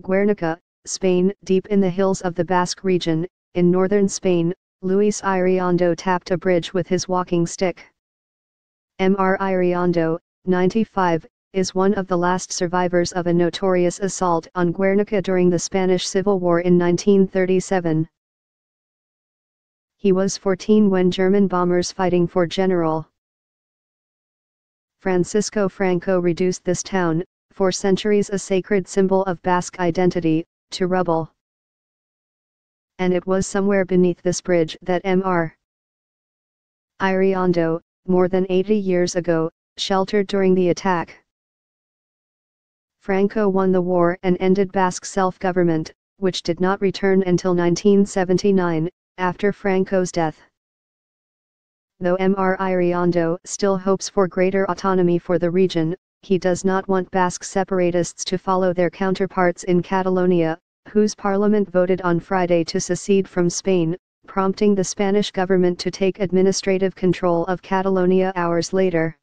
Guernica, Spain. Deep in the hills of the Basque region, in northern Spain, Luis Iriondo tapped a bridge with his walking stick. Mr. Iriondo, 95, is one of the last survivors of a notorious assault on Guernica during the Spanish Civil War in 1937. He was 14 when German bombers fighting for General Francisco Franco reduced this town, for centuries a sacred symbol of Basque identity, to rubble. And it was somewhere beneath this bridge that Mr. Iriondo, more than 80 years ago, sheltered during the attack. Franco won the war and ended Basque self-government, which did not return until 1979, after Franco's death. Though Mr. Iriondo still hopes for greater autonomy for the region, he does not want Basque separatists to follow their counterparts in Catalonia, whose parliament voted on Friday to secede from Spain, prompting the Spanish government to take administrative control of Catalonia hours later.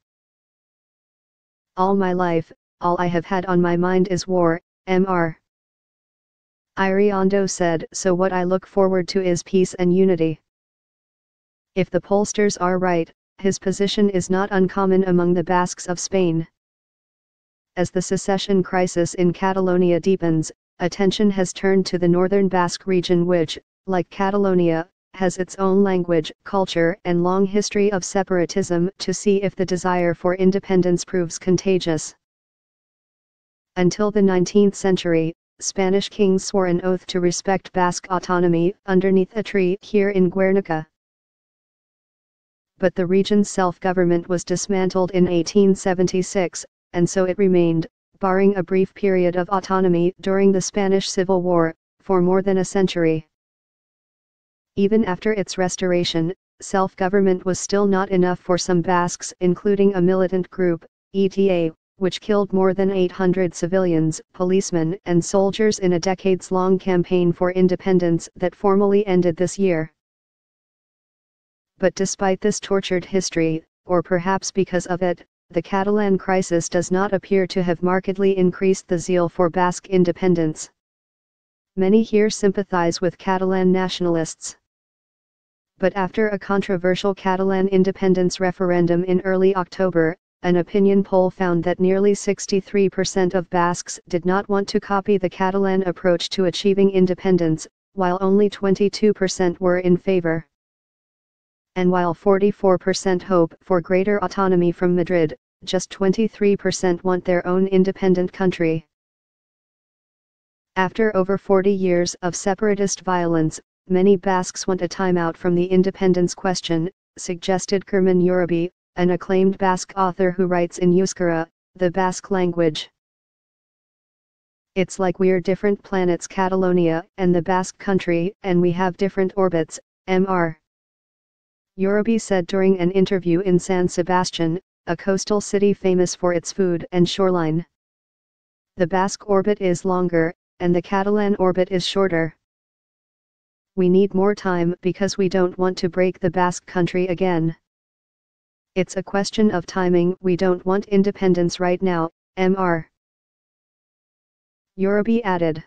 All my life, all I have had on my mind is war, Mr. Iriondo said, so what I look forward to is peace and unity. If the pollsters are right, his position is not uncommon among the Basques of Spain. As the secession crisis in Catalonia deepens, attention has turned to the northern Basque region which, like Catalonia, has its own language, culture and long history of separatism, to see if the desire for independence proves contagious. Until the 19th century, Spanish kings swore an oath to respect Basque autonomy underneath a tree here in Guernica. But the region's self-government was dismantled in 1876, and so it remained, barring a brief period of autonomy during the Spanish Civil War, for more than a century. Even after its restoration, self-government was still not enough for some Basques, including a militant group, ETA, which killed more than 800 civilians, policemen and soldiers in a decades-long campaign for independence that formally ended this year. But despite this tortured history, or perhaps because of it, the Catalan crisis does not appear to have markedly increased the zeal for Basque independence. Many here sympathize with Catalan nationalists. But after a controversial Catalan independence referendum in early October, an opinion poll found that nearly 63% of Basques did not want to copy the Catalan approach to achieving independence, while only 22% were in favor. And while 44% hope for greater autonomy from Madrid, just 23% want their own independent country. After over 40 years of separatist violence, many Basques want a timeout from the independence question, suggested Kerman Uribe, an acclaimed Basque author who writes in Euskara, the Basque language. It's like we're different planets, Catalonia and the Basque country, and we have different orbits, Mr. Uribe said during an interview in San Sebastian, a coastal city famous for its food and shoreline. The Basque orbit is longer, and the Catalan orbit is shorter. We need more time because we don't want to break the Basque country again. It's a question of timing. We don't want independence right now, Mr. Uribe added.